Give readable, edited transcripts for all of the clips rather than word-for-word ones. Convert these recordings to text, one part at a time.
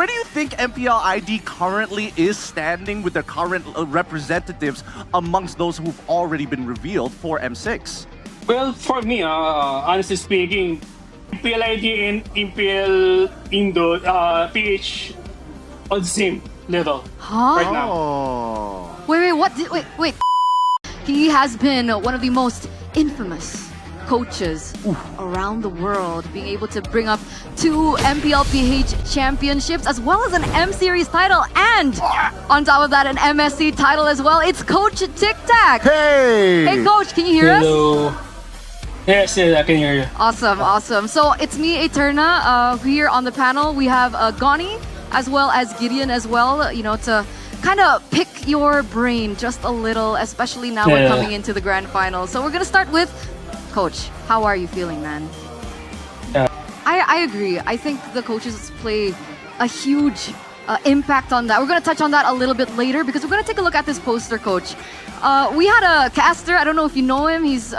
where do you think MPL ID currently is standing with their current representatives amongst those who've already been revealed for M6? Well, for me, honestly speaking, MPL ID and MPL Indo, PH on the same level right now. Oh. Wait. He has been one of the most infamous coaches around the world, being able to bring up 2 MPLPH championships as well as an M Series title, and on top of that, an MSC title as well. It's Coach Tictac. Hey, Coach, can you hear us? Hello. Yes, I can hear you. Awesome. So it's me, Eterna, here on the panel. We have Goni as well as Gideon as well, you know, to kind of pick your brain just a little, especially now we're coming into the grand final. So we're gonna start with Coach. How are you feeling, man? I agree. I think the coaches play a huge impact on that. We're gonna touch on that a little bit later because we're gonna take a look at this poster, Coach. We had a caster. I don't know if you know him. He's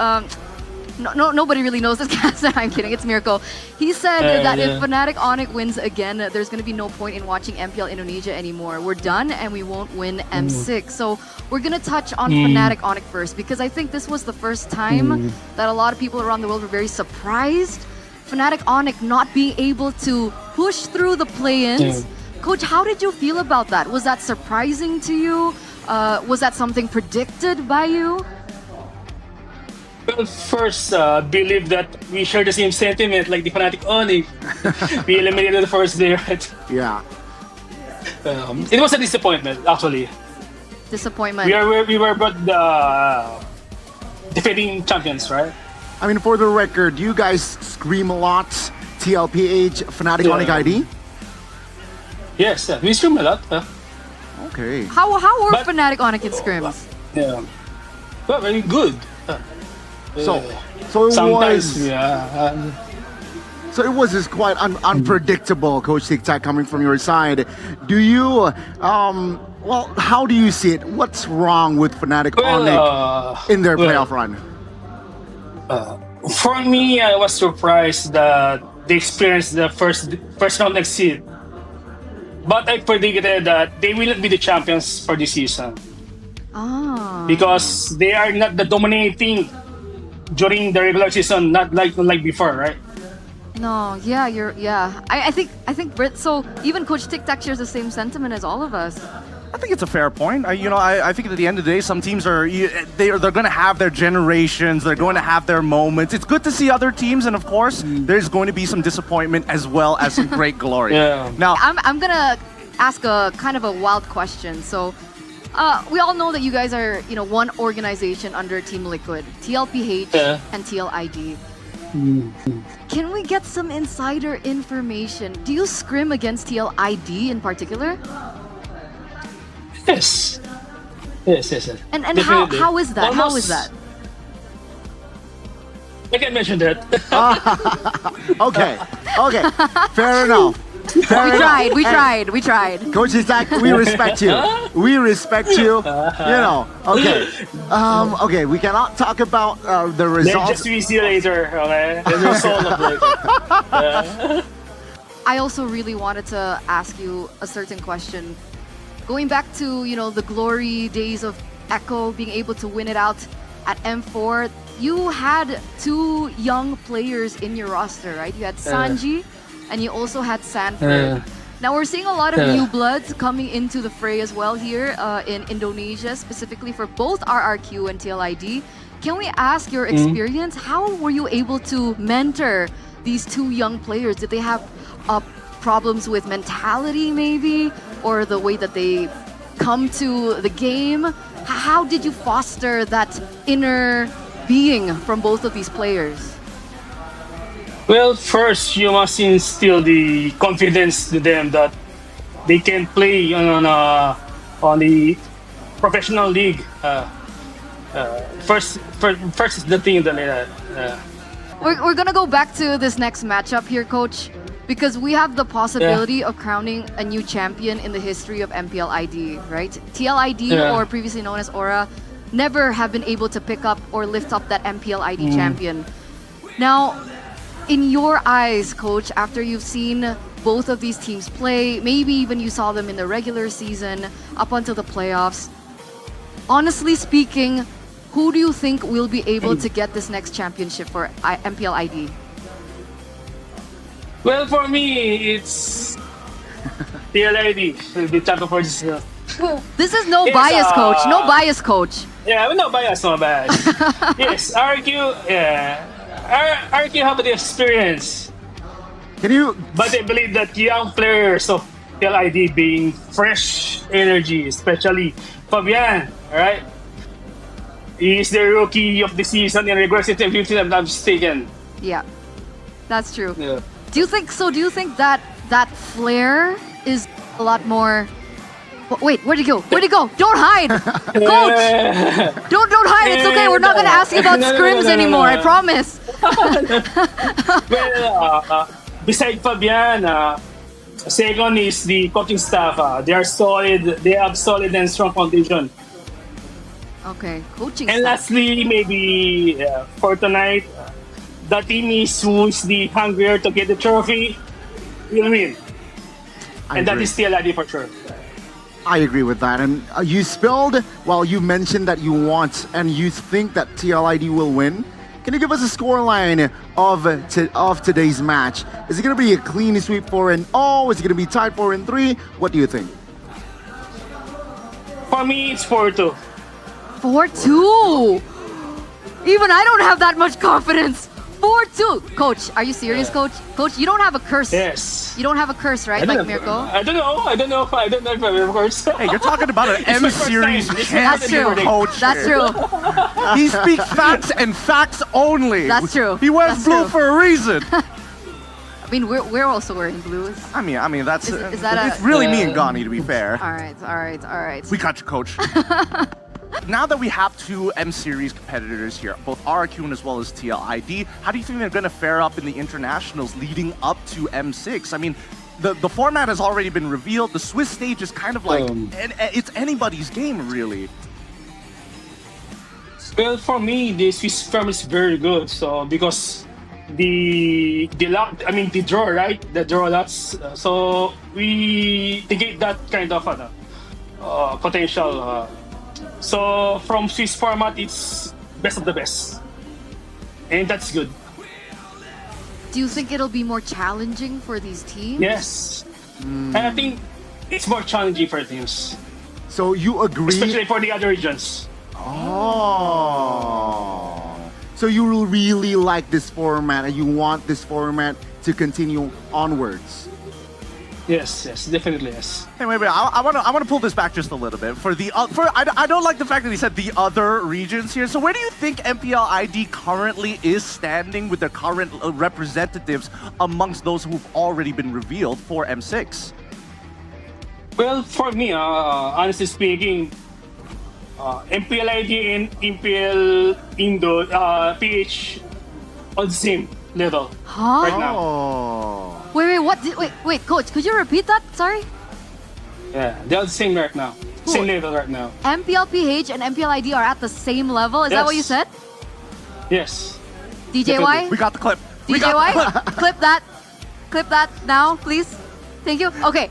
nobody really knows this caster. I'm kidding. It's Mirko. He said that if Fnatic Onic wins again, there's going to be no point in watching MPL Indonesia anymore. We're done and we won't win M6. So we're going to touch on Fnatic Onic first because I think this was the first time that a lot of people around the world were very surprised. Fnatic Onic not being able to push through the play-ins. Coach, how did you feel about that? Was that surprising to you? Was that something predicted by you? Well, first, believe that we share the same sentiment like the Fnatic Onic. We eliminated the first day, right? Yeah. It was a disappointment, actually. Disappointment. We were but the defending champions, right? I mean, for the record, you guys scream a lot. TLPH, Fnatic Onic ID? Yes, we scream a lot. Okay. How were Fnatic Onic in scrims? Yeah. Well, very good. So it Sometimes, was. So it was just quite unpredictable, Coach Tictac, coming from your side. Do you, well, how do you see it? What's wrong with Fnatic Onic in their playoff run? For me, I was surprised that they experienced the first round exit. But I predicted that they will not be the champions for this season. Because they are not the dominating during the regular season, not like before, right? No, yeah. I think Brit. So even Coach Tictac shares the same sentiment as all of us. I think it's a fair point. I think at the end of the day, some teams they're going to have their generations. They're going to have their moments. It's good to see other teams, and of course, there's going to be some disappointment as well as some great glory. Now, I'm gonna ask a kind of a wild question. So, we all know that you guys are one organization under Team Liquid, TLPH and TLID. Can we get some insider information? Do you scrim against TLID in particular? Yes. And how is that? Almost, how is that? I can mention that. Okay. Fair enough. We tried. Coach Tictac, we respect you. Okay, we cannot talk about the Let's results. just see you later, okay? There's no solo later. I also really wanted to ask you a certain question. Going back to, the glory days of Echo being able to win it out at M4, you had 2 young players in your roster, right? You had Sanji and you also had Sanford. Now we're seeing a lot of new bloods coming into the fray as well here in Indonesia, specifically for both RRQ and TLID. Can we ask your experience? How were you able to mentor these 2 young players? Did they have problems with mentality maybe, or the way that they come to the game? How did you foster that inner being from both of these players? Well, first you must instill the confidence to them that they can play on the professional league. First is the thing that We're gonna go back to this next matchup here, Coach, because we have the possibility of crowning a new champion in the history of MPL ID, right? TLID, or previously known as Aura, never have been able to pick up or lift up that MPL ID champion. Now, in your eyes, Coach, after you've seen both of these teams play. Maybe even you saw them in the regular season up until the playoffs. Honestly speaking, who do you think will be able to get this next championship for MPL ID? Well, for me, it's TLID will be champion for this. This is no Yes, bias, coach. No bias, coach. Yeah, no bias, no bias. Yes, RQ, yeah. RQ have the experience, Can you? but I believe that young players of TLID being fresh energy, especially Fabian, alright? He is the rookie of the season in regular season, if I'm not mistaken. Yeah, that's true. Yeah. Do you think so? Do you think that that flair is a lot more? Wait, where'd he go? Where'd he go? Don't hide, coach. Don't hide. It's okay. We're not gonna ask you about scrims anymore. I promise. Well, beside Fabian, second is the coaching staff. They are solid. They have solid and strong foundation. Okay, coaching. And staff. lastly, maybe for tonight, the team is who is the hungrier to get the trophy. You know what I mean? I And that agree. is TLID for sure. I agree with that. And you spilled, well, you mentioned that you want and you think that TLID will win. Can you give us a scoreline of today's match? Is it going to be a clean sweep 4-0? Is it going to be tied 4-3? What do you think? For me, it's 4-2. 4-2. Even I don't have that much confidence. 4-2. Coach, are you serious, coach? Coach, you don't have a curse. Yes. You don't have a curse, right, like Mirko? I don't know if I of course. Hey, you're talking about an M my first series time. It's That's champion true. coach. That's here. true. He speaks facts and facts only. That's true. He wears That's blue true. for a reason. I mean, we're also wearing blues. I mean that's Is that a- it's really me and Gani, to be fair. All right. We got you, coach. Now that we have two M Series competitors here, both RQ as well as TLID, how do you think they're going to fare up in the internationals leading up to M6? I mean, the format has already been revealed. The Swiss stage is kind of like, it's anybody's game, really. Well, for me, the Swiss form is very good. So because the draw, right? The draw lots. So we get that kind of potential. So from Swiss format, it's best of the best, and that's good. Do you think it'll be more challenging for these teams? Yes, and I think it's more challenging for teams, So you agree? especially for the other regions. Oh. So you will really like this format and you want this format to continue onwards? Yes, definitely yes. Hey, wait. I want to pull this back just a little bit. I don't like the fact that he said the other regions here. So where do you think MPL ID currently is standing with their current representatives amongst those who've already been revealed for M6? Well, for me, honestly speaking, MPL ID and MPL Indo, PH, on the same level Huh? right now. Oh. Wait, coach, could you repeat that? Sorry. Yeah, they're the same right now. Same level right now. MPLPH and MPLID are at the same level. Is that what you Yes. said? Yes. DJY? We got the clip. We got the DJY? clip. Clip that. Clip that now, please. Thank you. Okay,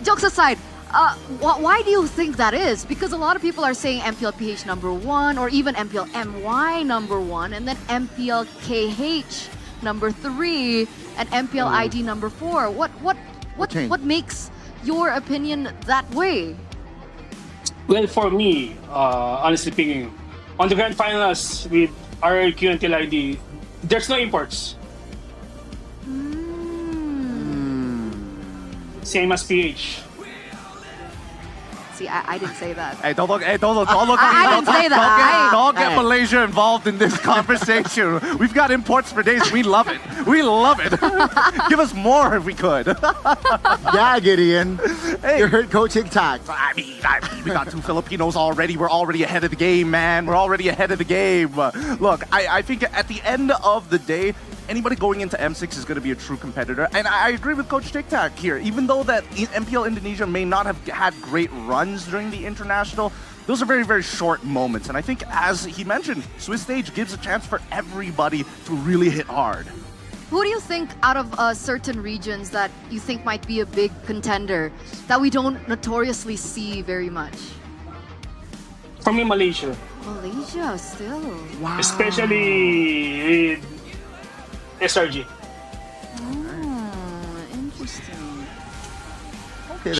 jokes aside, why do you think that is? Because a lot of people are saying MPLPH #1 or even MPLMY #1 and then MPLKH #3 and MPL ID #4. changed? What makes your opinion that way? Well, for me, honestly speaking, on the grand finals with RRQ and TLID, there's no imports. Same as PH. See, I didn't say that. Hey, don't look at me. I didn't say that. Don't get Hey. Malaysia involved in this conversation. We've got imports for days. We love it. We love it. Give us more if we could. Yeah, Gideon. Hey. You heard Coach Tictac. I mean, we got two Filipinos already. We're already ahead of the game, man. We're already ahead of the game. Look, I think at the end of the day, anybody going into M6 is going to be a true competitor. And I agree with Coach Tictac here. Even though that MPL Indonesia may not have had great runs during the international, those are very, very short moments. And I think, as he mentioned, Swiss stage gives a chance for everybody to really hit hard. Who do you think out of certain regions that you think might be a big contender that we don't notoriously see very much? For me, Malaysia. Malaysia still. Wow. Especially with SRG. Oh, interesting.